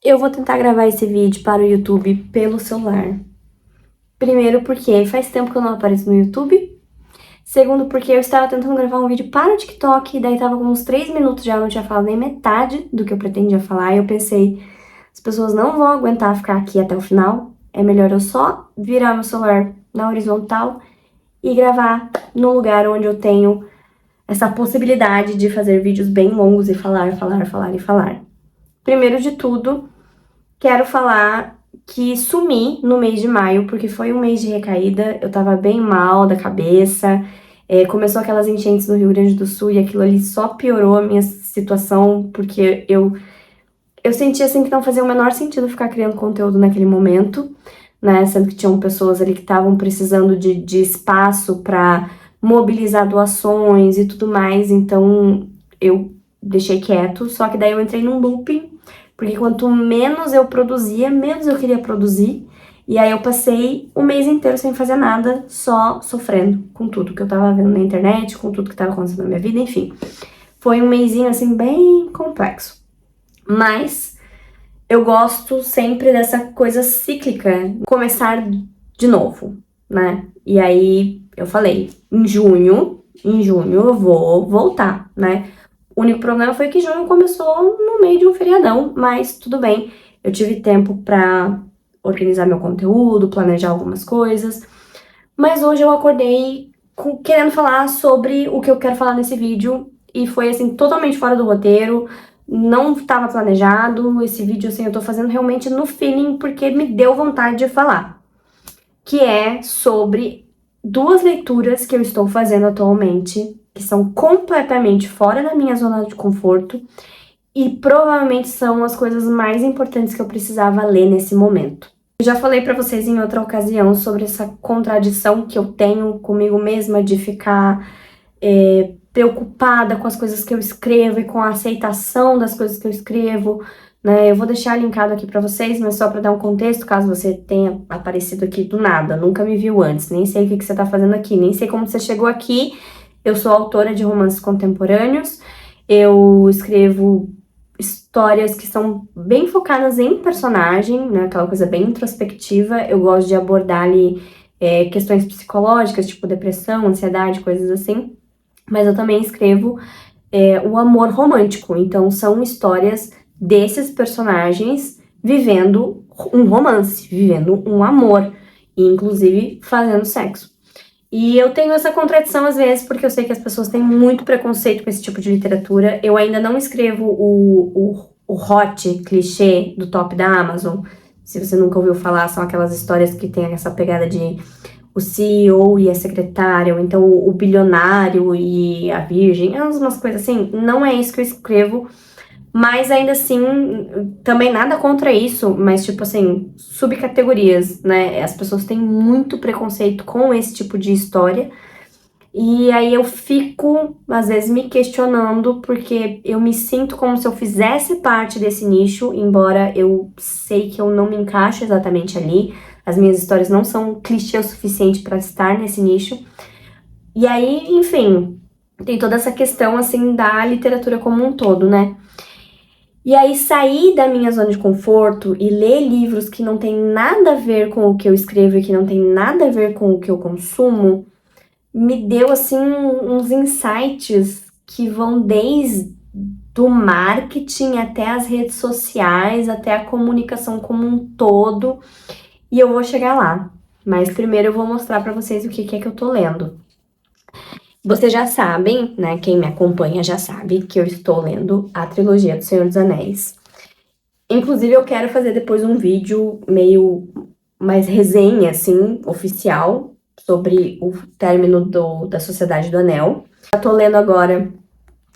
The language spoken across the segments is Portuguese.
Eu vou tentar gravar esse vídeo para o YouTube pelo celular. Primeiro porque faz tempo que eu não apareço no YouTube. Segundo porque eu estava tentando gravar um vídeo para o TikTok, e daí tava com uns 3 minutos já, eu não tinha falado nem metade do que eu pretendia falar, e eu pensei, as pessoas não vão aguentar ficar aqui até o final, é melhor eu só virar meu celular na horizontal e gravar no lugar onde eu tenho essa possibilidade de fazer vídeos bem longos e falar. Primeiro de tudo, quero falar que sumi no mês de maio, porque foi um mês de recaída, eu tava bem mal da cabeça, começou aquelas enchentes no Rio Grande do Sul e aquilo ali só piorou a minha situação, porque eu senti assim que não fazia o menor sentido ficar criando conteúdo naquele momento, né, sendo que tinham pessoas ali que estavam precisando de espaço pra mobilizar doações e tudo mais, então eu deixei quieto, só que daí eu entrei num looping, porque quanto menos eu produzia, menos eu queria produzir, e aí eu passei o mês inteiro sem fazer nada, só sofrendo com tudo que eu tava vendo na internet, com tudo que tava acontecendo na minha vida, enfim. Foi um mêsinho, assim, bem complexo. Mas eu gosto sempre dessa coisa cíclica, começar de novo, né? E aí eu falei, em junho eu vou voltar, né? O único problema foi que junho começou no meio de um feriadão, mas tudo bem. Eu tive tempo pra organizar meu conteúdo, planejar algumas coisas. Mas hoje eu acordei querendo falar sobre o que eu quero falar nesse vídeo e foi, assim, totalmente fora do roteiro. Não estava planejado. Esse vídeo, assim, eu tô fazendo realmente no feeling porque me deu vontade de falar. Que é sobre 2 leituras que eu estou fazendo atualmente, que são completamente fora da minha zona de conforto e provavelmente são as coisas mais importantes que eu precisava ler nesse momento. Eu já falei pra vocês em outra ocasião sobre essa contradição que eu tenho comigo mesma de ficar preocupada com as coisas que eu escrevo e com a aceitação das coisas que eu escrevo, né? Eu vou deixar linkado aqui pra vocês, mas só pra dar um contexto, caso você tenha aparecido aqui do nada, nunca me viu antes, nem sei o que você tá fazendo aqui, nem sei como você chegou aqui. Eu sou autora de romances contemporâneos, eu escrevo histórias que são bem focadas em personagem, né? Aquela coisa bem introspectiva. Eu gosto de abordar ali questões psicológicas, tipo depressão, ansiedade, coisas assim. Mas eu também escrevo o amor romântico. Então, são histórias desses personagens vivendo um romance, vivendo um amor, e inclusive fazendo sexo. E eu tenho essa contradição às vezes, porque eu sei que as pessoas têm muito preconceito com esse tipo de literatura. Eu ainda não escrevo o hot clichê do top da Amazon. Se você nunca ouviu falar, são aquelas histórias que tem essa pegada de o CEO e a secretária, ou então o bilionário e a virgem, umas coisas assim. Não é isso que eu escrevo, mas ainda assim, também nada contra isso, mas tipo assim, subcategorias, né? As pessoas têm muito preconceito com esse tipo de história. E aí eu fico, às vezes, me questionando, porque eu me sinto como se eu fizesse parte desse nicho, embora eu sei que eu não me encaixo exatamente ali. As minhas histórias não são clichê o suficiente para estar nesse nicho. E aí, enfim, tem toda essa questão, assim, da literatura como um todo, né? E aí, sair da minha zona de conforto e ler livros que não tem nada a ver com o que eu escrevo e que não tem nada a ver com o que eu consumo, me deu, assim, uns insights que vão desde o marketing até as redes sociais, até a comunicação como um todo, e eu vou chegar lá. Mas primeiro eu vou mostrar pra vocês o que é que eu tô lendo. Vocês já sabem, né, quem me acompanha já sabe que eu estou lendo a trilogia do Senhor dos Anéis. Inclusive, eu quero fazer depois um vídeo meio mais resenha, assim, oficial, sobre o término da Sociedade do Anel. Eu tô lendo agora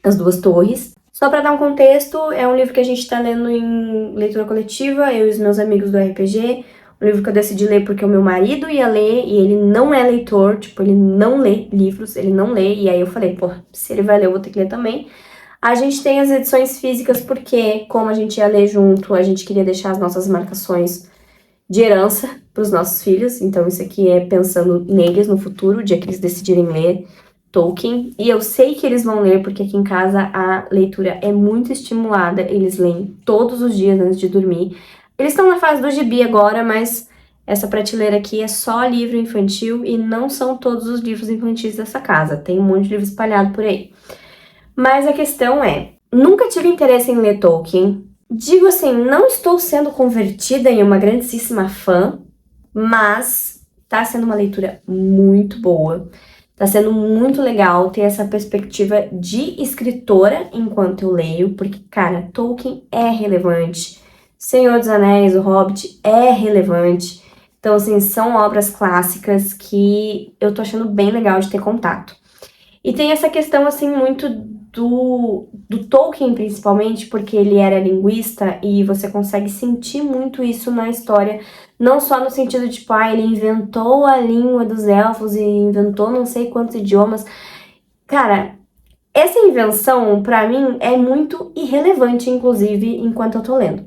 As Duas Torres. Só pra dar um contexto, é um livro que a gente tá lendo em leitura coletiva, eu e os meus amigos do RPG. Um livro que eu decidi ler porque o meu marido ia ler e ele não é leitor, tipo, ele não lê livros, ele não lê. E aí eu falei, pô, se ele vai ler, eu vou ter que ler também. A gente tem as edições físicas porque, como a gente ia ler junto, a gente queria deixar as nossas marcações de herança para os nossos filhos. Então isso aqui é pensando neles no futuro, o dia que eles decidirem ler, Tolkien, e eu sei que eles vão ler, porque aqui em casa a leitura é muito estimulada, eles leem todos os dias antes de dormir. Eles estão na fase do gibi agora, mas essa prateleira aqui é só livro infantil e não são todos os livros infantis dessa casa, tem um monte de livro espalhado por aí. Mas a questão é, nunca tive interesse em ler Tolkien, digo assim, não estou sendo convertida em uma grandíssima fã, mas tá sendo uma leitura muito boa. Tá sendo muito legal ter essa perspectiva de escritora enquanto eu leio, porque, cara, Tolkien é relevante. Senhor dos Anéis, O Hobbit é relevante. Então, assim, são obras clássicas que eu tô achando bem legal de ter contato. E tem essa questão, assim, muito do Tolkien, principalmente, porque ele era linguista e você consegue sentir muito isso na história, não só no sentido de, tipo, ele inventou a língua dos elfos e inventou não sei quantos idiomas. Cara, essa invenção, pra mim, é muito irrelevante, inclusive, enquanto eu tô lendo.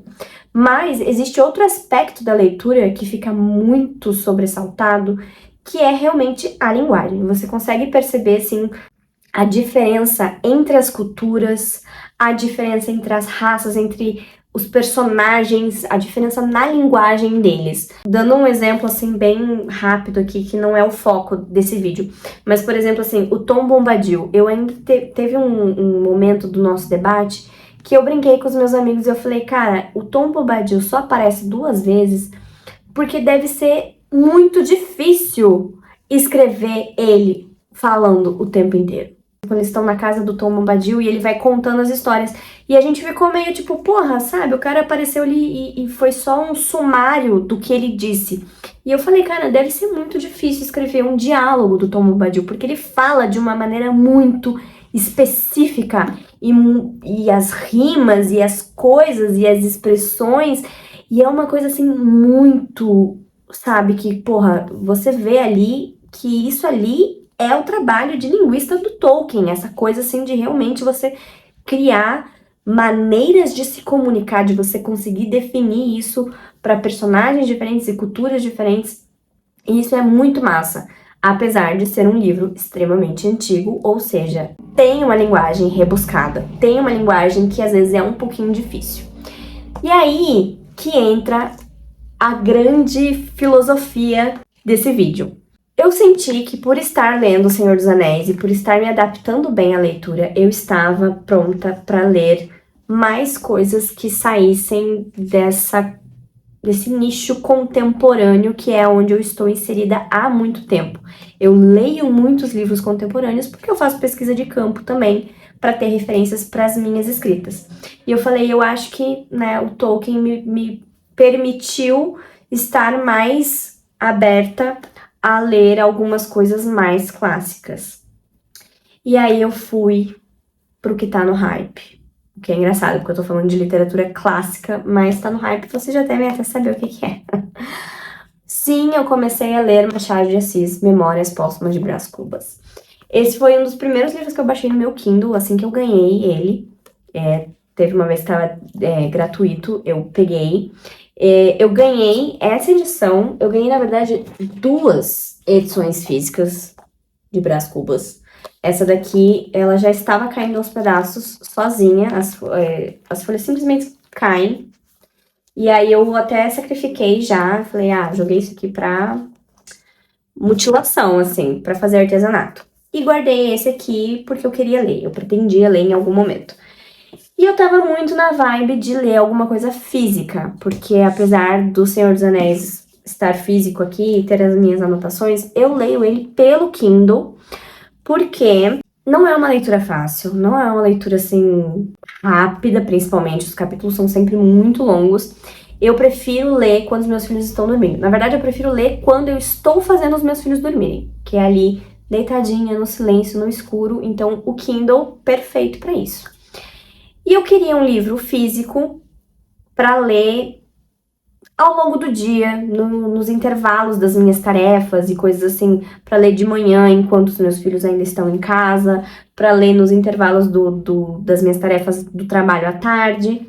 Mas existe outro aspecto da leitura que fica muito sobressaltado, que é realmente a linguagem. Você consegue perceber, assim, a diferença entre as culturas, a diferença entre as raças, entre os personagens, a diferença na linguagem deles. Dando um exemplo, assim, bem rápido aqui, que não é o foco desse vídeo. Mas, por exemplo, assim, o Tom Bombadil. Eu ainda teve um momento do nosso debate que eu brinquei com os meus amigos e eu falei, cara, o Tom Bombadil só aparece 2 vezes porque deve ser muito difícil escrever ele falando o tempo inteiro. Quando eles estão na casa do Tom Bombadil e ele vai contando as histórias. E a gente ficou meio tipo, porra, sabe? O cara apareceu ali e foi só um sumário do que ele disse. E eu falei, cara, deve ser muito difícil escrever um diálogo do Tom Bombadil, porque ele fala de uma maneira muito específica e as rimas e as coisas e as expressões. E é uma coisa assim muito, sabe? Que, porra, você vê ali que isso ali é o trabalho de linguista do Tolkien, essa coisa assim de realmente você criar maneiras de se comunicar, de você conseguir definir isso para personagens diferentes e culturas diferentes. E isso é muito massa, apesar de ser um livro extremamente antigo, ou seja, tem uma linguagem rebuscada, tem uma linguagem que às vezes é um pouquinho difícil. E aí que entra a grande filosofia desse vídeo. Eu senti que por estar lendo O Senhor dos Anéis e por estar me adaptando bem à leitura, eu estava pronta para ler mais coisas que saíssem desse nicho contemporâneo que é onde eu estou inserida há muito tempo. Eu leio muitos livros contemporâneos porque eu faço pesquisa de campo também para ter referências para as minhas escritas. E eu falei, eu acho que, né, o Tolkien me permitiu estar mais aberta a ler algumas coisas mais clássicas. E aí eu fui pro que tá no hype. O que é engraçado, porque eu tô falando de literatura clássica, mas tá no hype, você já deve até saber o que é. Sim, eu comecei a ler Machado de Assis, Memórias Póstumas de Brás Cubas. Esse foi um dos primeiros livros que eu baixei no meu Kindle, assim que eu ganhei ele. Teve uma vez que tava gratuito, eu peguei. Eu ganhei essa edição, eu ganhei, na verdade, 2 edições físicas de Brás Cubas. Essa daqui, ela já estava caindo aos pedaços sozinha, as folhas simplesmente caem. E aí eu até sacrifiquei já, falei, joguei isso aqui pra mutilação, assim, pra fazer artesanato. E guardei esse aqui porque eu queria ler, eu pretendia ler em algum momento. E eu tava muito na vibe de ler alguma coisa física, porque apesar do Senhor dos Anéis estar físico aqui e ter as minhas anotações, eu leio ele pelo Kindle, porque não é uma leitura fácil, não é uma leitura, assim, rápida, principalmente, os capítulos são sempre muito longos. Eu prefiro ler quando os meus filhos estão dormindo. Na verdade, eu prefiro ler quando eu estou fazendo os meus filhos dormirem, que é ali, deitadinha, no silêncio, no escuro, então o Kindle, perfeito pra isso. E eu queria um livro físico para ler ao longo do dia, nos intervalos das minhas tarefas e coisas assim, para ler de manhã enquanto os meus filhos ainda estão em casa, para ler nos intervalos das minhas tarefas do trabalho à tarde.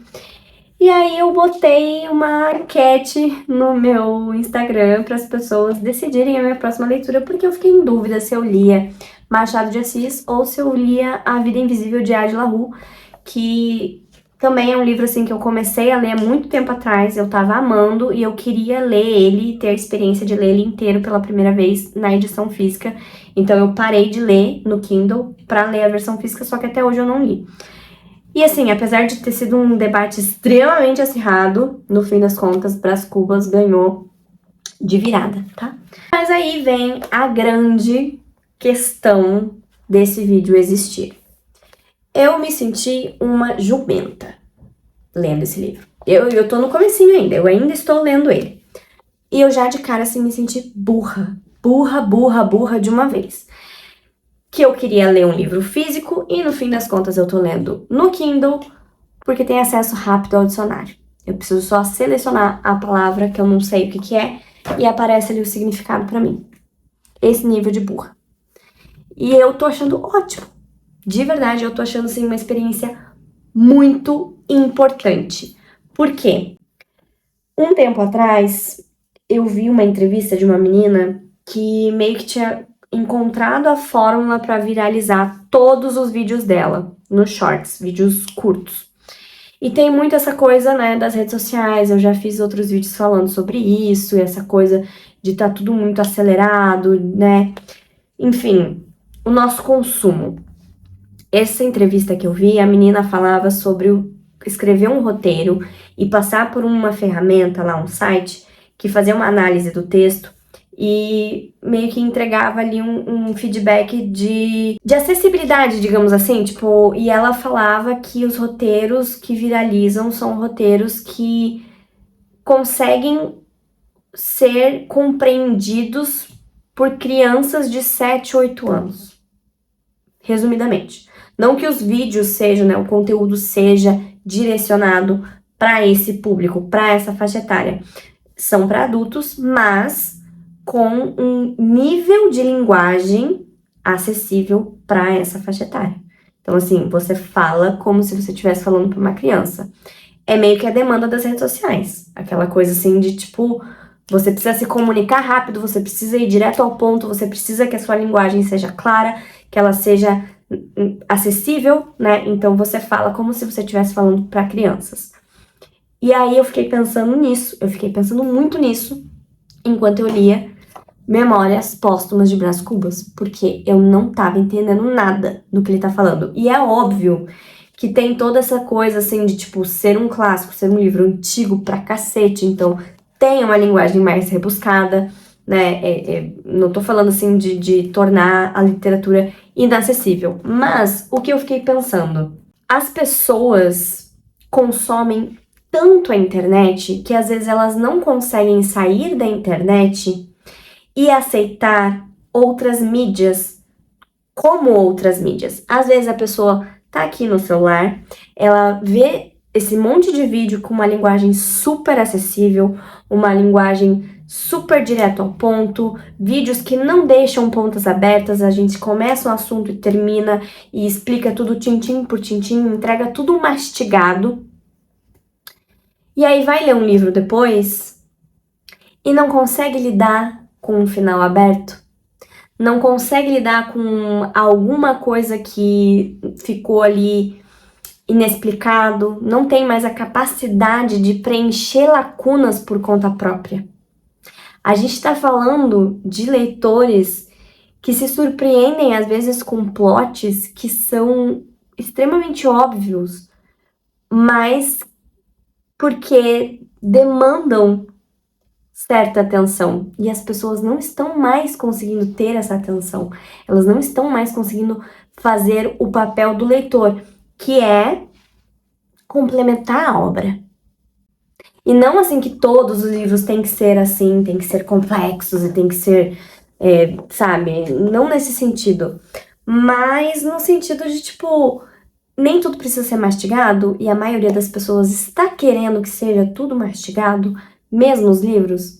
E aí eu botei uma enquete no meu Instagram para as pessoas decidirem a minha próxima leitura, porque eu fiquei em dúvida se eu lia Machado de Assis, ou se eu lia A Vida Invisível de Ádila Rue, que também é um livro assim que eu comecei a ler há muito tempo atrás, eu tava amando e eu queria ler ele, ter a experiência de ler ele inteiro pela primeira vez na edição física. Então eu parei de ler no Kindle pra ler a versão física, só que até hoje eu não li. E assim, apesar de ter sido um debate extremamente acirrado, no fim das contas, Brás Cubas ganhou de virada, tá? Mas aí vem a grande questão desse vídeo existir. Eu me senti uma jumenta lendo esse livro. Eu tô no comecinho ainda, eu ainda estou lendo ele. E eu já de cara assim me senti burra de uma vez. Que eu queria ler um livro físico e no fim das contas eu tô lendo no Kindle porque tem acesso rápido ao dicionário. Eu preciso só selecionar a palavra que eu não sei o que é e aparece ali o significado pra mim. Esse nível de burra. E eu tô achando ótimo. De verdade, eu tô achando assim uma experiência muito importante. Por quê? Um tempo atrás, eu vi uma entrevista de uma menina que meio que tinha encontrado a fórmula para viralizar todos os vídeos dela nos shorts, vídeos curtos. E tem muito essa coisa, né, das redes sociais, eu já fiz outros vídeos falando sobre isso, e essa coisa de tá tudo muito acelerado, né? Enfim, o nosso consumo. Essa entrevista que eu vi, a menina falava sobre escrever um roteiro e passar por uma ferramenta lá, um site, que fazia uma análise do texto e meio que entregava ali um feedback de acessibilidade, digamos assim, tipo, e ela falava que os roteiros que viralizam são roteiros que conseguem ser compreendidos por crianças de 7, 8 anos. Resumidamente. Não que os vídeos sejam, né, o conteúdo seja direcionado para esse público, para essa faixa etária. São para adultos, mas com um nível de linguagem acessível para essa faixa etária. Então, assim, você fala como se você estivesse falando para uma criança. É meio que a demanda das redes sociais. Aquela coisa assim de tipo, você precisa se comunicar rápido, você precisa ir direto ao ponto, você precisa que a sua linguagem seja clara, que ela seja acessível, né? Então você fala como se você estivesse falando para crianças. E aí eu fiquei pensando nisso, eu fiquei pensando muito nisso enquanto eu lia Memórias Póstumas de Brás Cubas, porque eu não tava entendendo nada do que ele tá falando. E é óbvio que tem toda essa coisa assim de tipo ser um clássico, ser um livro antigo pra cacete, então tem uma linguagem mais rebuscada, né? Não tô falando assim de tornar a literatura inacessível, mas o que eu fiquei pensando, as pessoas consomem tanto a internet que às vezes elas não conseguem sair da internet e aceitar outras mídias como outras mídias. Às vezes a pessoa tá aqui no celular, ela vê esse monte de vídeo com uma linguagem super acessível, uma linguagem super direto ao ponto, vídeos que não deixam pontas abertas, a gente começa um assunto e termina e explica tudo tintim por tintim, entrega tudo mastigado. E aí vai ler um livro depois e não consegue lidar com um final aberto, não consegue lidar com alguma coisa que ficou ali inexplicado, não tem mais a capacidade de preencher lacunas por conta própria. A gente está falando de leitores que se surpreendem às vezes com plots que são extremamente óbvios, mas porque demandam certa atenção e as pessoas não estão mais conseguindo ter essa atenção, elas não estão mais conseguindo fazer o papel do leitor, que é complementar a obra. E não assim que todos os livros têm que ser assim, têm que ser complexos e têm que ser, sabe, não nesse sentido, mas no sentido de tipo, nem tudo precisa ser mastigado e a maioria das pessoas está querendo que seja tudo mastigado, mesmo os livros.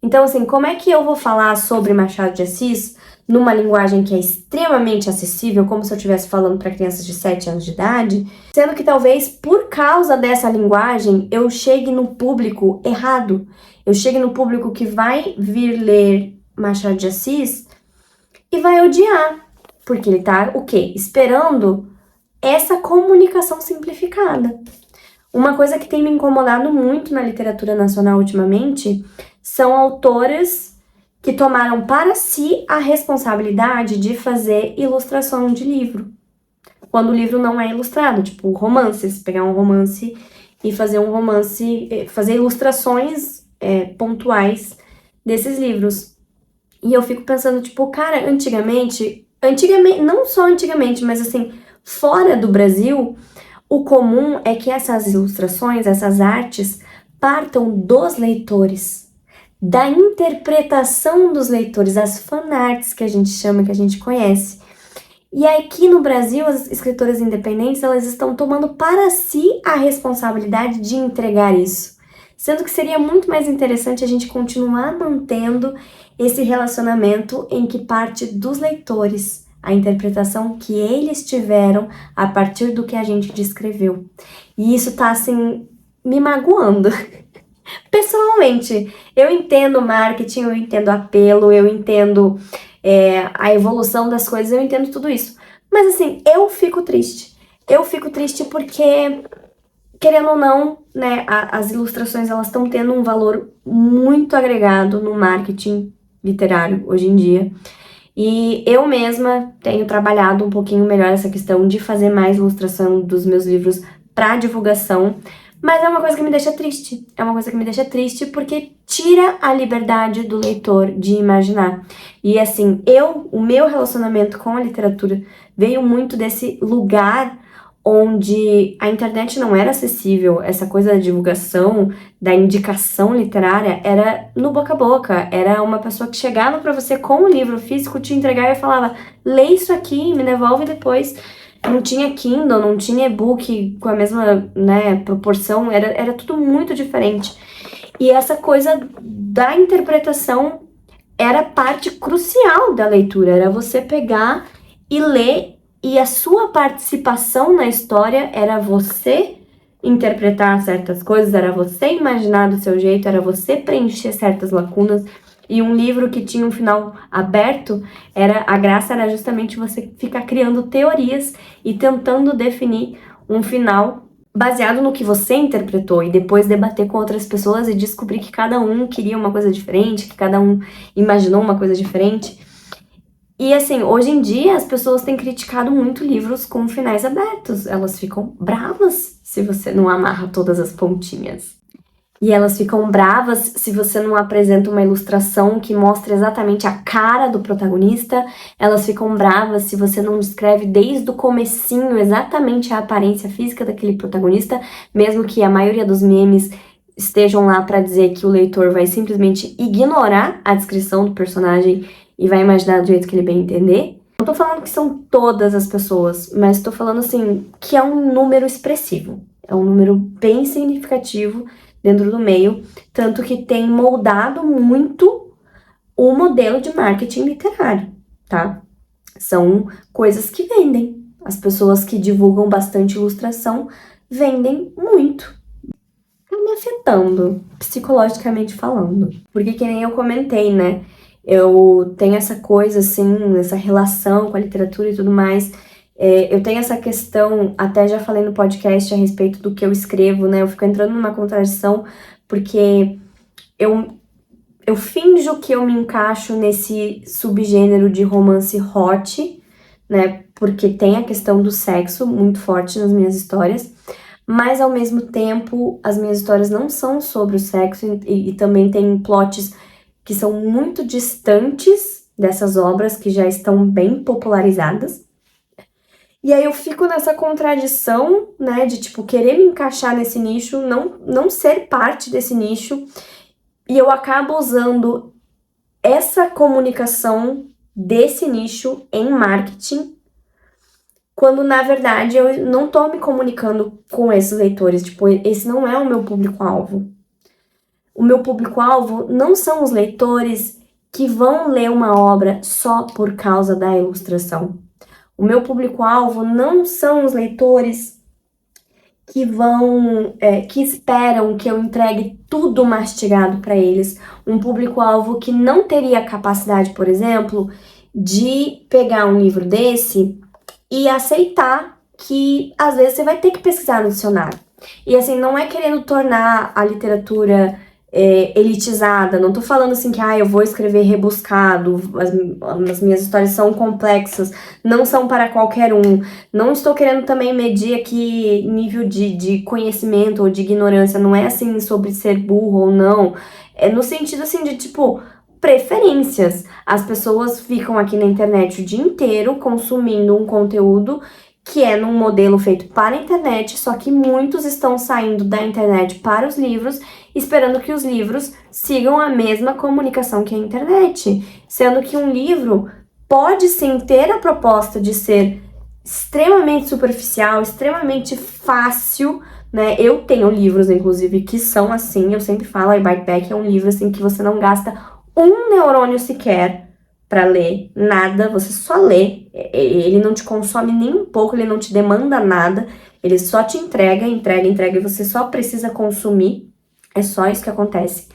Então, assim, como é que eu vou falar sobre Machado de Assis numa linguagem que é extremamente acessível, como se eu estivesse falando para crianças de 7 anos de idade, sendo que talvez por causa dessa linguagem eu chegue no público errado, eu chegue no público que vai vir ler Machado de Assis e vai odiar, Porque ele tá, o quê? Esperando essa comunicação simplificada. Uma coisa que tem me incomodado muito na literatura nacional ultimamente são autoras que tomaram para si a responsabilidade de fazer ilustração de livro. Quando o livro não é ilustrado, tipo romances, pegar um romance e fazer um romance, fazer ilustrações pontuais desses livros. E eu fico pensando, tipo, cara, antigamente, não só antigamente, mas assim, fora do Brasil, o comum é que essas ilustrações, essas artes, partam dos leitores, da interpretação dos leitores, as fanarts que a gente chama, que a gente conhece. E aqui no Brasil, as escritoras independentes, elas estão tomando para si a responsabilidade de entregar isso. Sendo que seria muito mais interessante a gente continuar mantendo esse relacionamento em que parte dos leitores, a interpretação que eles tiveram a partir do que a gente descreveu. E isso tá, assim, me magoando. Pessoalmente, eu entendo marketing, eu entendo apelo, eu entendo a evolução das coisas, eu entendo tudo isso. Mas assim, eu fico triste. Eu fico triste porque, querendo ou não, né, as ilustrações elas estão tendo um valor muito agregado no marketing literário hoje em dia. E eu mesma tenho trabalhado um pouquinho melhor essa questão de fazer mais ilustração dos meus livros para divulgação. Mas é uma coisa que me deixa triste. É uma coisa que me deixa triste porque tira a liberdade do leitor de imaginar. E assim, o meu relacionamento com a literatura veio muito desse lugar onde a internet não era acessível. Essa coisa da divulgação, da indicação literária, era no boca a boca. Era uma pessoa que chegava para você com o livro físico, te entregava e falava: lê isso aqui, me devolve depois. Não tinha Kindle, não tinha e-book com a mesma, né, proporção, era tudo muito diferente. E essa coisa da interpretação era parte crucial da leitura, era você pegar e ler, e a sua participação na história era você interpretar certas coisas, era você imaginar do seu jeito, era você preencher certas lacunas. E um livro que tinha um final aberto, a graça era justamente você ficar criando teorias e tentando definir um final baseado no que você interpretou e depois debater com outras pessoas e descobrir que cada um queria uma coisa diferente, que cada um imaginou uma coisa diferente. E assim, hoje em dia as pessoas têm criticado muito livros com finais abertos. Elas ficam bravas se você não amarra todas as pontinhas. E elas ficam bravas se você não apresenta uma ilustração que mostre exatamente a cara do protagonista. Elas ficam bravas se você não descreve desde o comecinho exatamente a aparência física daquele protagonista, mesmo que a maioria dos memes estejam lá para dizer que o leitor vai simplesmente ignorar a descrição do personagem e vai imaginar do jeito que ele bem entender. Não tô falando que são todas as pessoas, mas tô falando assim que é um número expressivo. É um número bem significativo dentro do meio, tanto que tem moldado muito o modelo de marketing literário, tá? São coisas que vendem. As pessoas que divulgam bastante ilustração vendem muito. Tá me afetando, psicologicamente falando. Porque que nem eu comentei, né? Eu tenho essa coisa, assim, essa relação com a literatura e tudo mais. Eu tenho essa questão, até já falei no podcast a respeito do que eu escrevo, né? Eu fico entrando numa contradição porque eu finjo que eu me encaixo nesse subgênero de romance hot, né? Porque tem a questão do sexo muito forte nas minhas histórias, mas ao mesmo tempo as minhas histórias não são sobre o sexo e também tem plots que são muito distantes dessas obras que já estão bem popularizadas. E aí eu fico nessa contradição, né, de tipo querer me encaixar nesse nicho, não ser parte desse nicho, e eu acabo usando essa comunicação desse nicho em marketing, quando na verdade eu não tô me comunicando com esses leitores, tipo, esse não é o meu público-alvo. O meu público-alvo não são os leitores que vão ler uma obra só por causa da ilustração. O meu público-alvo não são os leitores que esperam que eu entregue tudo mastigado para eles. Um público-alvo que não teria capacidade, por exemplo, de pegar um livro desse e aceitar que às vezes você vai ter que pesquisar no dicionário. E assim, não é querendo tornar a literatura elitizada, não tô falando assim que eu vou escrever rebuscado, as minhas histórias são complexas, não são para qualquer um. Não estou querendo também medir aqui nível de conhecimento ou de ignorância, não é assim sobre ser burro ou não, é no sentido assim de tipo, preferências. As pessoas ficam aqui na internet o dia inteiro consumindo um conteúdo que é num modelo feito para a internet, só que muitos estão saindo da internet para os livros, esperando que os livros sigam a mesma comunicação que a internet, sendo que um livro pode sim ter a proposta de ser extremamente superficial, extremamente fácil, né? Eu tenho livros, inclusive, que são assim, eu sempre falo, a Bikeback é um livro assim que você não gasta um neurônio sequer para ler, nada, você só lê, ele não te consome nem um pouco, ele não te demanda nada, ele só te entrega, e você só precisa consumir, é só isso que acontece.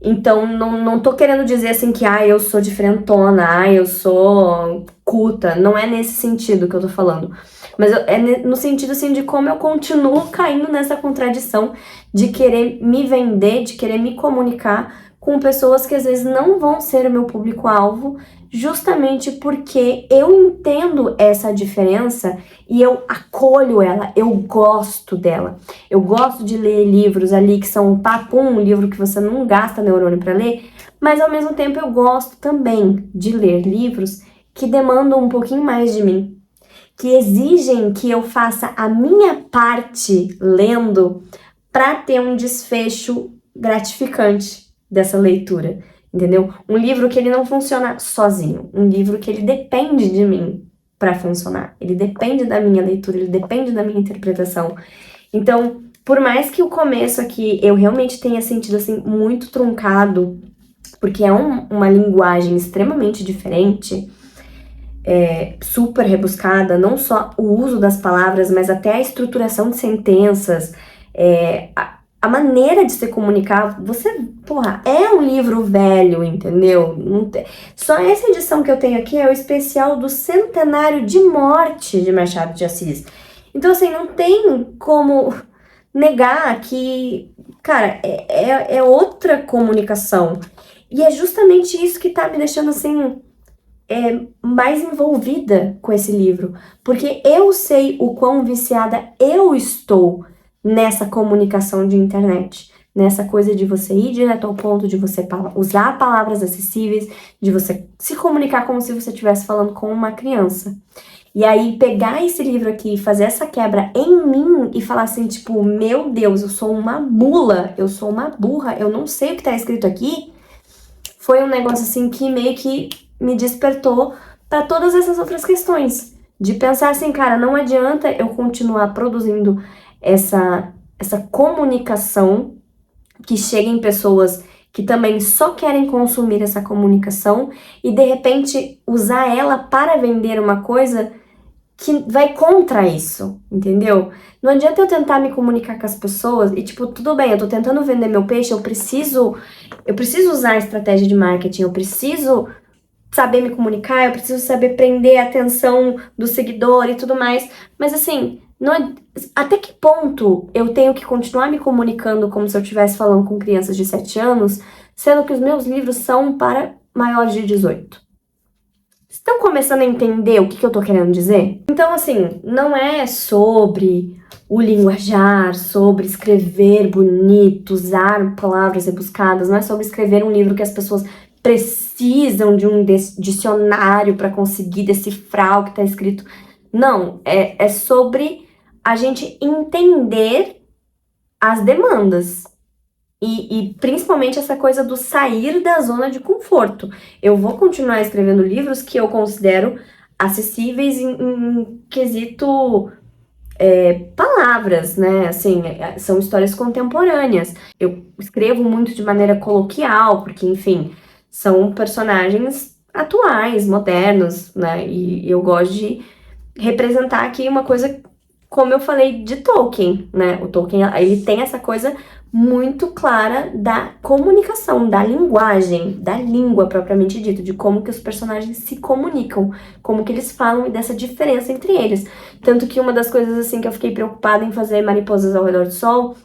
Então, não tô querendo dizer assim que, eu sou diferentona, eu sou culta, não é nesse sentido que eu tô falando. Mas é no sentido, assim, de como eu continuo caindo nessa contradição de querer me vender, de querer me comunicar com pessoas que às vezes não vão ser o meu público-alvo, justamente porque eu entendo essa diferença e eu acolho ela, eu gosto dela. Eu gosto de ler livros ali que são um livro que você não gasta neurônio para ler, mas ao mesmo tempo eu gosto também de ler livros que demandam um pouquinho mais de mim, que exigem que eu faça a minha parte lendo para ter um desfecho gratificante dessa leitura, entendeu? Um livro que ele não funciona sozinho, um livro que ele depende de mim para funcionar, ele depende da minha leitura, ele depende da minha interpretação. Então, por mais que o começo aqui eu realmente tenha sentido assim muito truncado, porque é uma linguagem extremamente diferente, super rebuscada, não só o uso das palavras, mas até a estruturação de sentenças, a maneira de se comunicar, é um livro velho, entendeu? Só essa edição que eu tenho aqui é o especial do centenário de morte de Machado de Assis. Então, assim, não tem como negar que, cara, é outra comunicação. E é justamente isso que tá me deixando, assim, mais envolvida com esse livro. Porque eu sei o quão viciada eu estou nessa comunicação de internet. Nessa coisa de você ir direto ao ponto, de você usar palavras acessíveis, de você se comunicar como se você estivesse falando com uma criança. E aí, pegar esse livro aqui e fazer essa quebra em mim e falar assim, tipo, meu Deus, eu sou uma mula, eu sou uma burra, eu não sei o que tá escrito aqui, foi um negócio assim que meio que me despertou para todas essas outras questões. De pensar assim, cara, não adianta eu continuar produzindo essa comunicação que chega em pessoas que também só querem consumir essa comunicação e de repente usar ela para vender uma coisa que vai contra isso, entendeu? Não adianta eu tentar me comunicar com as pessoas e tipo, tudo bem, eu tô tentando vender meu peixe, eu preciso usar a estratégia de marketing, eu preciso saber me comunicar, eu preciso saber prender a atenção do seguidor e tudo mais, mas assim, até que ponto eu tenho que continuar me comunicando como se eu estivesse falando com crianças de 7 anos, sendo que os meus livros são para maiores de 18? Estão começando a entender o que eu tô querendo dizer? Então, assim, não é sobre o linguajar, sobre escrever bonito, usar palavras rebuscadas, não é sobre escrever um livro que as pessoas precisam de um dicionário para conseguir decifrar o que tá escrito. Não, é sobre a gente entender as demandas. E principalmente essa coisa do sair da zona de conforto. Eu vou continuar escrevendo livros que eu considero acessíveis em quesito palavras, né? Assim, são histórias contemporâneas. Eu escrevo muito de maneira coloquial, porque, enfim, são personagens atuais, modernos, né? E eu gosto de representar aqui uma coisa como eu falei de Tolkien, né? O Tolkien, ele tem essa coisa muito clara da comunicação, da linguagem, da língua propriamente dita, de como que os personagens se comunicam, como que eles falam e dessa diferença entre eles. Tanto que uma das coisas, assim, que eu fiquei preocupada em fazer Mariposas ao Redor do Sol,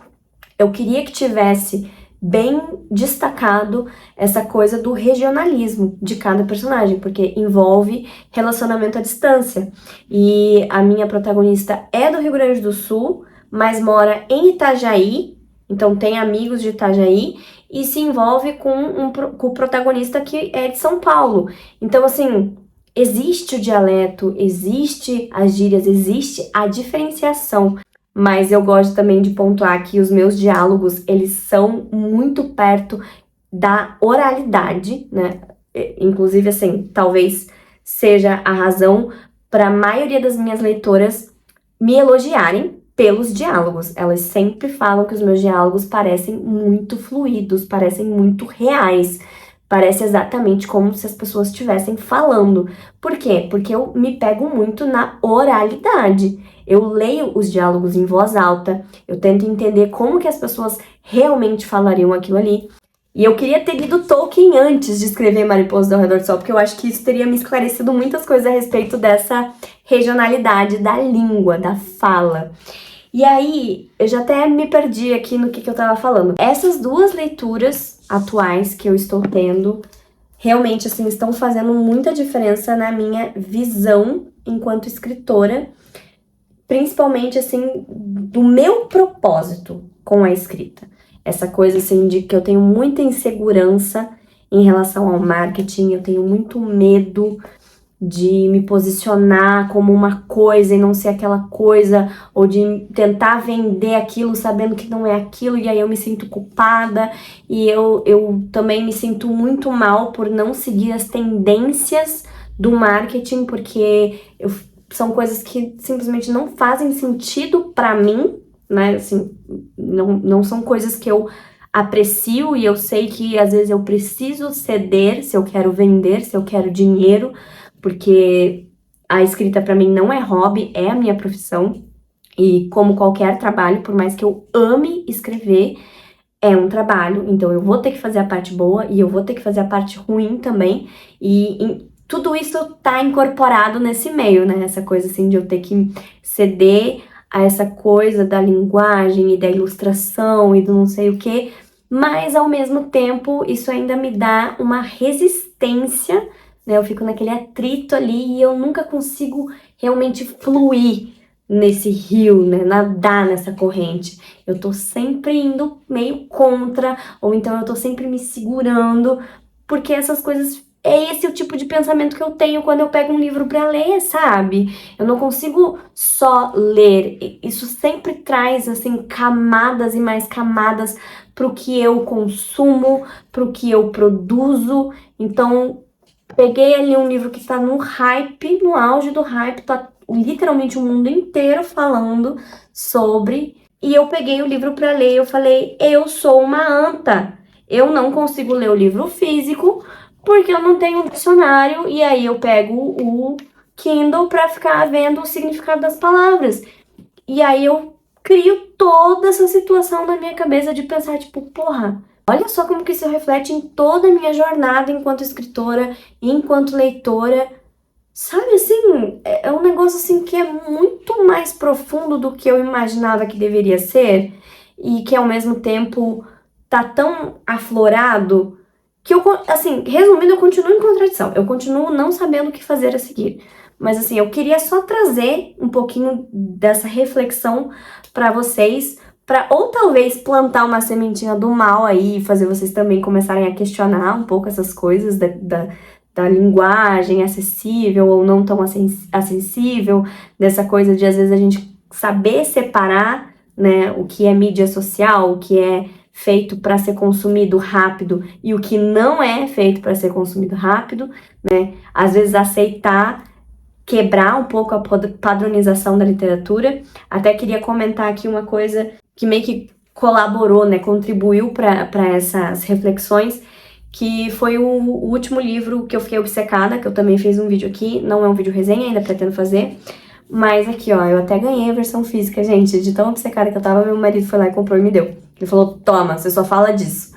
eu queria que tivesse bem destacado essa coisa do regionalismo de cada personagem, porque envolve relacionamento à distância. E a minha protagonista é do Rio Grande do Sul, mas mora em Itajaí, então tem amigos de Itajaí, e se envolve com o protagonista que é de São Paulo. Então, assim, existe o dialeto, existe as gírias, existe a diferenciação. Mas eu gosto também de pontuar que os meus diálogos, eles são muito perto da oralidade, né? Inclusive, assim, talvez seja a razão para a maioria das minhas leitoras me elogiarem pelos diálogos. Elas sempre falam que os meus diálogos parecem muito fluidos, parecem muito reais. Parece exatamente como se as pessoas estivessem falando. Por quê? Porque eu me pego muito na oralidade. Eu leio os diálogos em voz alta, eu tento entender como que as pessoas realmente falariam aquilo ali. E eu queria ter lido Tolkien antes de escrever Mariposas ao Redor do Sol, porque eu acho que isso teria me esclarecido muitas coisas a respeito dessa regionalidade da língua, da fala. E aí, eu já até me perdi aqui no que eu tava falando. Essas duas leituras atuais que eu estou tendo, realmente, assim, estão fazendo muita diferença na minha visão enquanto escritora, principalmente, assim, do meu propósito com a escrita. Essa coisa, assim, de que eu tenho muita insegurança em relação ao marketing, eu tenho muito medo de me posicionar como uma coisa e não ser aquela coisa, ou de tentar vender aquilo sabendo que não é aquilo, e aí eu me sinto culpada, e eu também me sinto muito mal por não seguir as tendências do marketing, porque são coisas que simplesmente não fazem sentido pra mim, né, assim, não são coisas que eu aprecio, e eu sei que às vezes eu preciso ceder se eu quero vender, se eu quero dinheiro, porque a escrita pra mim não é hobby, é a minha profissão, e como qualquer trabalho, por mais que eu ame escrever, é um trabalho, então eu vou ter que fazer a parte boa e eu vou ter que fazer a parte ruim também, e tudo isso tá incorporado nesse meio, né, essa coisa assim de eu ter que ceder a essa coisa da linguagem e da ilustração e do não sei o que, mas ao mesmo tempo isso ainda me dá uma resistência, né? Eu fico naquele atrito ali e eu nunca consigo realmente fluir nesse rio, né? Nadar nessa corrente. Eu tô sempre indo meio contra, ou então eu tô sempre me segurando, porque essas coisas. É esse o tipo de pensamento que eu tenho quando eu pego um livro para ler, sabe? Eu não consigo só ler. Isso sempre traz, assim, camadas e mais camadas pro que eu consumo, pro que eu produzo. Então, peguei ali um livro que tá no hype, no auge do hype, tá literalmente o mundo inteiro falando sobre, e eu peguei o livro para ler e eu falei, eu sou uma anta, eu não consigo ler o livro físico porque eu não tenho um dicionário, e aí eu pego o Kindle para ficar vendo o significado das palavras. E aí eu crio toda essa situação na minha cabeça de pensar, tipo, porra, olha só como que isso reflete em toda a minha jornada enquanto escritora, enquanto leitora. Sabe, assim, é um negócio assim que é muito mais profundo do que eu imaginava que deveria ser, e que ao mesmo tempo tá tão aflorado que eu, assim, resumindo, eu continuo em contradição. Eu continuo não sabendo o que fazer a seguir. Mas assim, eu queria só trazer um pouquinho dessa reflexão pra vocês, pra ou talvez plantar uma sementinha do mal aí e fazer vocês também começarem a questionar um pouco essas coisas da linguagem acessível ou não tão acessível, dessa coisa de às vezes a gente saber separar, né, o que é mídia social, o que é feito para ser consumido rápido e o que não é feito para ser consumido rápido, né? Às vezes aceitar, quebrar um pouco a padronização da literatura. Até queria comentar aqui uma coisa que meio que colaborou, né, contribuiu para essas reflexões, que foi o último livro que eu fiquei obcecada, que eu também fiz um vídeo aqui, não é um vídeo resenha, ainda pretendo fazer, Mas aqui, ó, eu até ganhei a versão física, gente. De tão obcecada que eu tava, meu marido foi lá e comprou e me deu. Ele falou, toma, você só fala disso.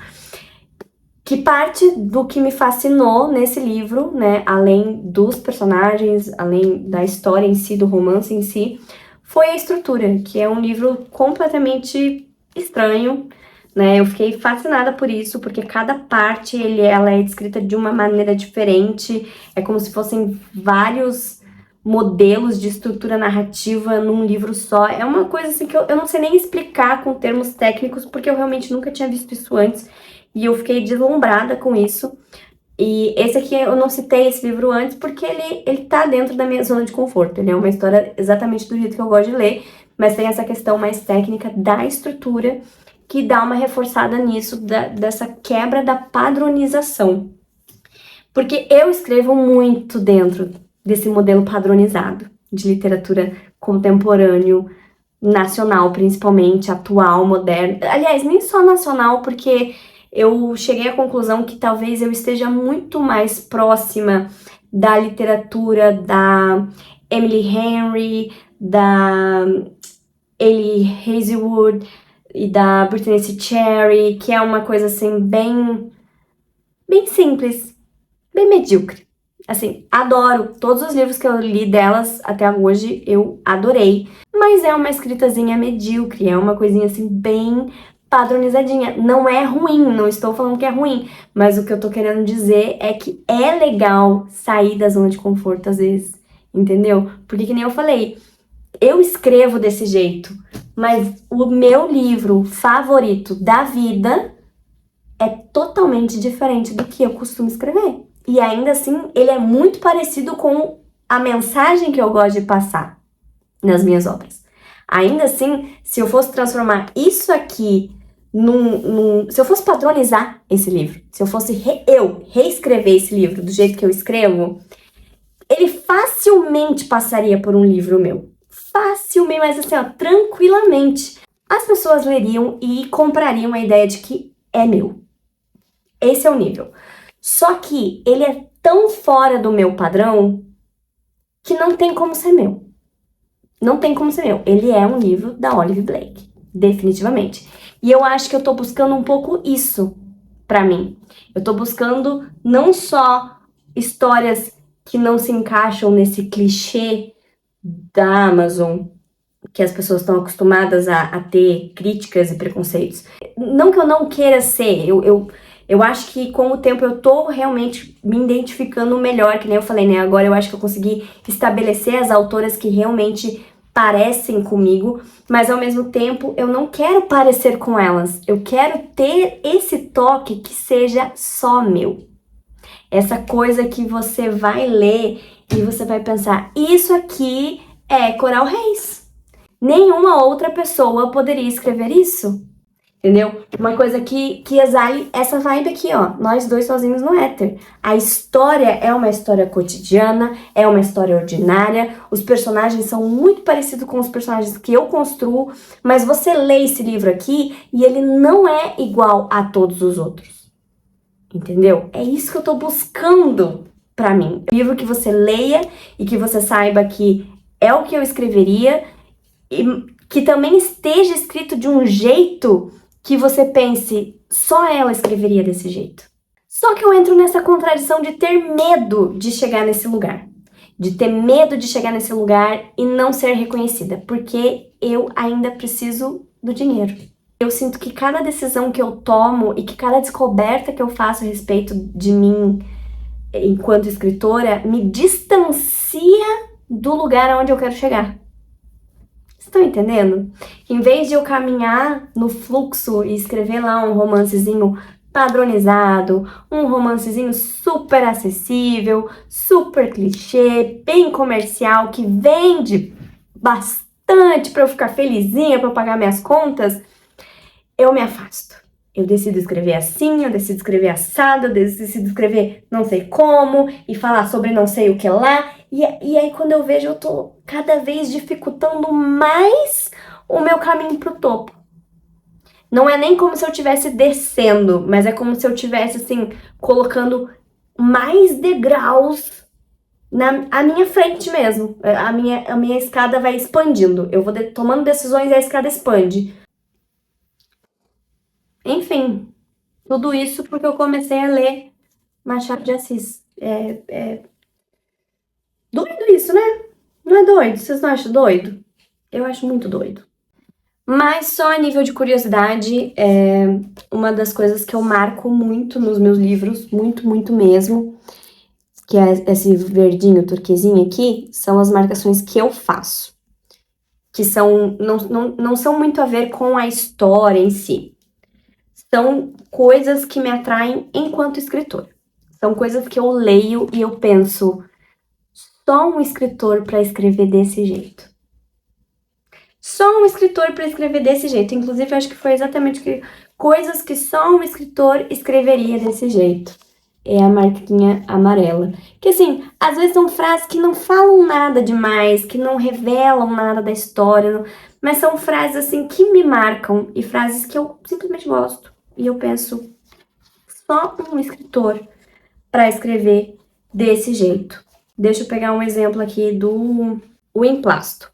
Que parte do que me fascinou nesse livro, né, além dos personagens, além da história em si, do romance em si, foi a estrutura, que é um livro completamente estranho, né? Eu fiquei fascinada por isso, porque cada parte ela é descrita de uma maneira diferente, é como se fossem vários modelos de estrutura narrativa num livro só. É uma coisa assim que eu não sei nem explicar com termos técnicos, porque eu realmente nunca tinha visto isso antes, e eu fiquei deslumbrada com isso. E esse aqui, eu não citei esse livro antes porque ele tá dentro da minha zona de conforto. Ele é uma história exatamente do jeito que eu gosto de ler, mas tem essa questão mais técnica da estrutura que dá uma reforçada nisso, dessa quebra da padronização. Porque eu escrevo muito dentro desse modelo padronizado de literatura contemporâneo, nacional principalmente, atual, moderno. Aliás, nem só nacional, porque eu cheguei à conclusão que talvez eu esteja muito mais próxima da literatura da Emily Henry, da Ellie Hazelwood e da Brittany C. Cherry, que é uma coisa assim bem simples, bem medíocre. Assim, adoro todos os livros que eu li delas até hoje, eu adorei, mas é uma escritazinha medíocre, é uma coisinha assim bem padronizadinha. Não é ruim, não estou falando que é ruim, mas o que eu tô querendo dizer é que é legal sair da zona de conforto às vezes, entendeu? Porque que nem eu falei, eu escrevo desse jeito, mas o meu livro favorito da vida é totalmente diferente do que eu costumo escrever. E ainda assim, ele é muito parecido com a mensagem que eu gosto de passar nas minhas obras. Ainda assim, se eu fosse transformar isso aqui se eu fosse padronizar esse livro, se eu fosse eu reescrever esse livro do jeito que eu escrevo, ele facilmente passaria por um livro meu. Facilmente, mas assim, ó, tranquilamente. As pessoas leriam e comprariam a ideia de que é meu. Esse é o nível. Só que ele é tão fora do meu padrão que não tem como ser meu. Não tem como ser meu. Ele é um livro da Olive Blake, definitivamente. E eu acho que eu tô buscando um pouco isso pra mim. Eu tô buscando não só histórias que não se encaixam nesse clichê da Amazon, que as pessoas estão acostumadas a ter críticas e preconceitos. Não que eu não queira ser, eu acho que com o tempo eu tô realmente me identificando melhor, que nem eu falei, né? Agora eu acho que eu consegui estabelecer as autoras que realmente parecem comigo, mas ao mesmo tempo eu não quero parecer com elas. Eu quero ter esse toque que seja só meu. Essa coisa que você vai ler e você vai pensar, isso aqui é Coral Reis. Nenhuma outra pessoa poderia escrever isso. Entendeu? Uma coisa que exale essa vibe aqui, ó. Nós dois sozinhos no éter. A história é uma história cotidiana, é uma história ordinária. Os personagens são muito parecidos com os personagens que eu construo, mas você lê esse livro aqui e ele não é igual a todos os outros. Entendeu? É isso que eu tô buscando pra mim. Um livro que você leia e que você saiba que é o que eu escreveria e que também esteja escrito de um jeito que você pense, só ela escreveria desse jeito. Só que eu entro nessa contradição de ter medo de chegar nesse lugar. De ter medo de chegar nesse lugar e não ser reconhecida. Porque eu ainda preciso do dinheiro. Eu sinto que cada decisão que eu tomo e que cada descoberta que eu faço a respeito de mim enquanto escritora me distancia do lugar onde eu quero chegar. Estão entendendo? Em vez de eu caminhar no fluxo e escrever lá um romancezinho padronizado, um romancezinho super acessível, super clichê, bem comercial, que vende bastante pra eu ficar felizinha, pra eu pagar minhas contas, eu me afasto. Eu decido escrever assim, eu decido escrever assado, eu decido escrever não sei como e falar sobre não sei o que lá. E aí quando eu vejo, eu tô cada vez dificultando mais o meu caminho pro topo. Não é nem como se eu estivesse descendo, mas é como se eu estivesse, assim, colocando mais degraus à minha frente mesmo. A minha escada vai expandindo. Eu vou tomando decisões e a escada expande. Enfim, tudo isso porque eu comecei a ler Machado de Assis. Doido isso, né? Não é doido? Vocês não acham doido? Eu acho muito doido. Mas só a nível de curiosidade, uma das coisas que eu marco muito nos meus livros, muito, muito mesmo, que é esse verdinho turquesinho aqui, são as marcações que eu faço. Que não são muito a ver com a história em si. São coisas que me atraem enquanto escritora. São coisas que eu leio e eu penso, só um escritor para escrever desse jeito. Só um escritor para escrever desse jeito. Inclusive, eu acho que foi exatamente coisas que só um escritor escreveria desse jeito. É a marquinha amarela. Que assim, às vezes são frases que não falam nada demais, que não revelam nada da história, mas são frases assim que me marcam e frases que eu simplesmente gosto. E eu penso, só um escritor para escrever desse jeito. Deixa eu pegar um exemplo aqui do O Emplasto.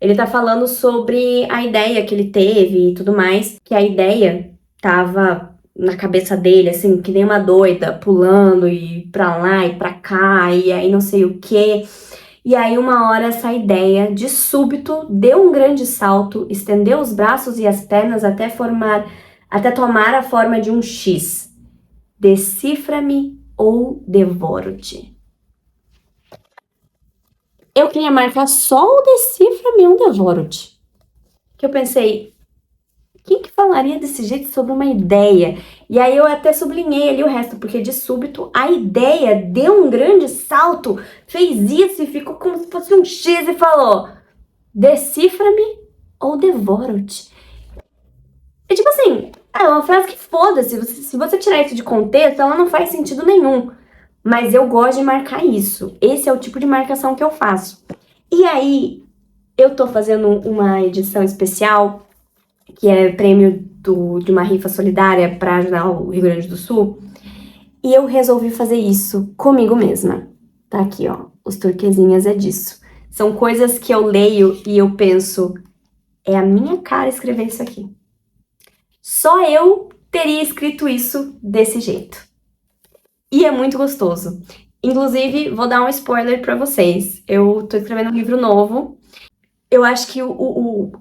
Ele tá falando sobre a ideia que ele teve e tudo mais, que a ideia tava na cabeça dele, assim, que nem uma doida, pulando e pra lá e pra cá, e aí não sei o quê. E aí uma hora essa ideia, de súbito, deu um grande salto, estendeu os braços e as pernas até tomar a forma de um X. Decifra-me ou devoro-te. Eu queria marcar só o decifra-me ou devoro-te. Que eu pensei, quem que falaria desse jeito sobre uma ideia? E aí eu até sublinhei ali o resto, porque de súbito a ideia deu um grande salto, fez isso e ficou como se fosse um X e falou, decifra-me ou devoro-te. É tipo assim, é uma frase que foda-se, se você tirar isso de contexto, ela não faz sentido nenhum. Mas eu gosto de marcar isso. Esse é o tipo de marcação que eu faço. E aí, eu tô fazendo uma edição especial, que é prêmio de uma rifa solidária para ajudar o Rio Grande do Sul. E eu resolvi fazer isso comigo mesma. Tá aqui, ó. Os turquesinhas é disso. São coisas que eu leio e eu penso, é a minha cara escrever isso aqui. Só eu teria escrito isso desse jeito. E é muito gostoso. Inclusive, vou dar um spoiler pra vocês. Eu tô escrevendo um livro novo. Eu acho que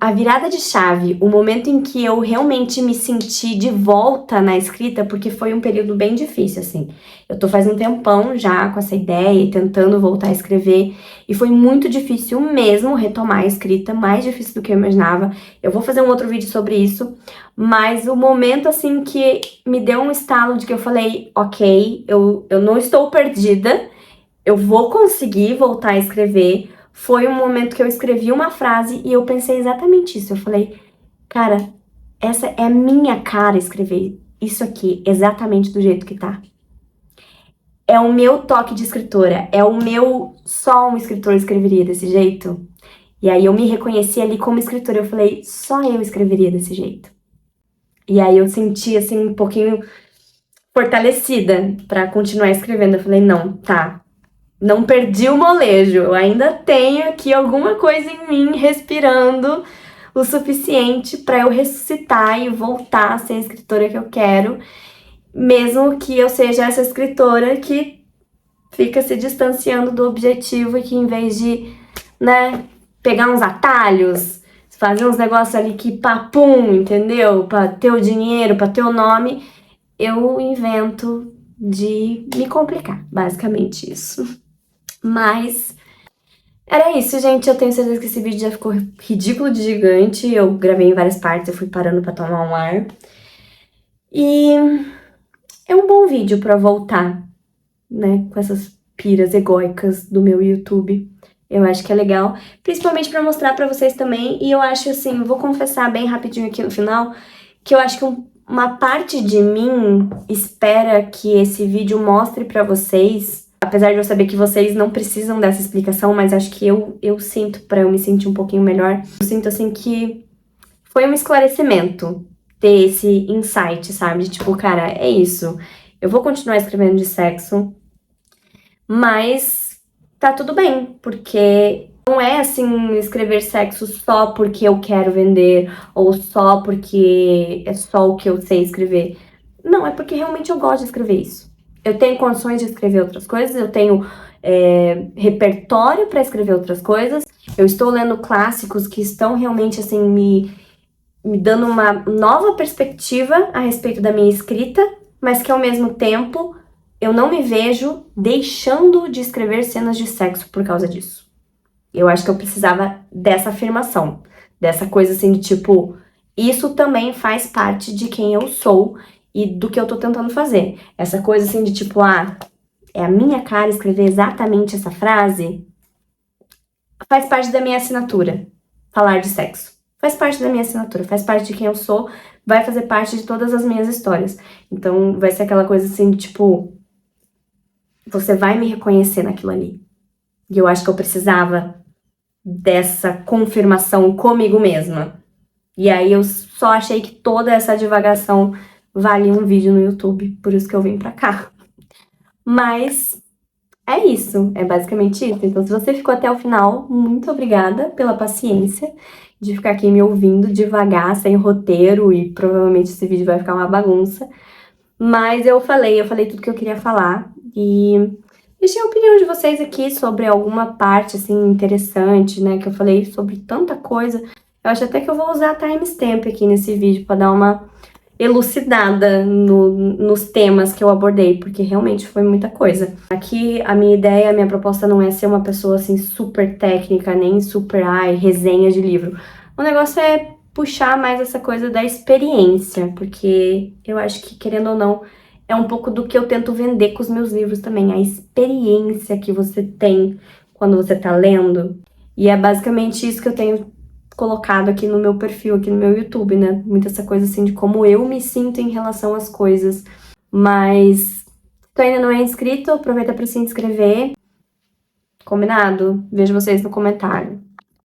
a virada de chave, o momento em que eu realmente me senti de volta na escrita, porque foi um período bem difícil, assim. Eu tô faz um tempão já com essa ideia e tentando voltar a escrever, e foi muito difícil mesmo retomar a escrita, mais difícil do que eu imaginava. Eu vou fazer um outro vídeo sobre isso, mas o momento, assim, que me deu um estalo de que eu falei, ok, eu não estou perdida, eu vou conseguir voltar a escrever. Foi um momento que eu escrevi uma frase e eu pensei exatamente isso. Eu falei, cara, essa é a minha cara escrever isso aqui, exatamente do jeito que tá. É o meu toque de escritora, é o meu... Só um escritor escreveria desse jeito. E aí eu me reconheci ali como escritora, eu falei, só eu escreveria desse jeito. E aí eu senti, assim, um pouquinho fortalecida pra continuar escrevendo. Eu falei, não, tá, não perdi o molejo, eu ainda tenho aqui alguma coisa em mim respirando o suficiente para eu ressuscitar e voltar a ser a escritora que eu quero, mesmo que eu seja essa escritora que fica se distanciando do objetivo e que em vez de, né, pegar uns atalhos, fazer uns negócios ali que papum, entendeu? Para ter o dinheiro, para ter o nome, eu invento de me complicar, basicamente isso. Mas era isso, gente. Eu tenho certeza que esse vídeo já ficou ridículo de gigante. Eu gravei em várias partes, eu fui parando pra tomar um ar. E é um bom vídeo pra voltar, né, com essas piras egóicas do meu YouTube. Eu acho que é legal, principalmente pra mostrar pra vocês também. E eu acho assim, vou confessar bem rapidinho aqui no final, que eu acho que uma parte de mim espera que esse vídeo mostre pra vocês, apesar de eu saber que vocês não precisam dessa explicação, mas acho que eu sinto, pra eu me sentir um pouquinho melhor, eu sinto assim que foi um esclarecimento ter esse insight, sabe? Tipo, cara, é isso. Eu vou continuar escrevendo de sexo, mas tá tudo bem, porque não é assim escrever sexo só porque eu quero vender ou só porque é só o que eu sei escrever. Não, é porque realmente eu gosto de escrever isso. Eu tenho condições de escrever outras coisas, eu tenho repertório para escrever outras coisas. Eu estou lendo clássicos que estão realmente assim me dando uma nova perspectiva a respeito da minha escrita, mas que ao mesmo tempo eu não me vejo deixando de escrever cenas de sexo por causa disso. Eu acho que eu precisava dessa afirmação, dessa coisa assim de tipo, isso também faz parte de quem eu sou e do que eu tô tentando fazer. Essa coisa assim de tipo, é a minha cara escrever exatamente essa frase, faz parte da minha assinatura, falar de sexo. Faz parte da minha assinatura, faz parte de quem eu sou, vai fazer parte de todas as minhas histórias. Então vai ser aquela coisa assim de tipo, você vai me reconhecer naquilo ali. E eu acho que eu precisava dessa confirmação comigo mesma. E aí eu só achei que toda essa divagação valia um vídeo no YouTube, por isso que eu vim pra cá. Mas é isso, é basicamente isso. Então, se você ficou até o final, muito obrigada pela paciência de ficar aqui me ouvindo devagar, sem roteiro, e provavelmente esse vídeo vai ficar uma bagunça. Mas eu falei tudo que eu queria falar e deixei a opinião de vocês aqui sobre alguma parte, assim, interessante, né, que eu falei sobre tanta coisa. Eu acho até que eu vou usar a timestamp aqui nesse vídeo pra dar uma elucidada nos temas que eu abordei, porque realmente foi muita coisa. Aqui a minha ideia, a minha proposta não é ser uma pessoa assim super técnica, nem super, resenha de livro. O negócio é puxar mais essa coisa da experiência, porque eu acho que, querendo ou não, é um pouco do que eu tento vender com os meus livros também, a experiência que você tem quando você tá lendo. E é basicamente isso que eu tenho colocado aqui no meu perfil, aqui no meu YouTube, né? Muita essa coisa assim de como eu me sinto em relação às coisas. Mas se tu ainda não é inscrito, aproveita para se inscrever. Combinado? Vejo vocês no comentário.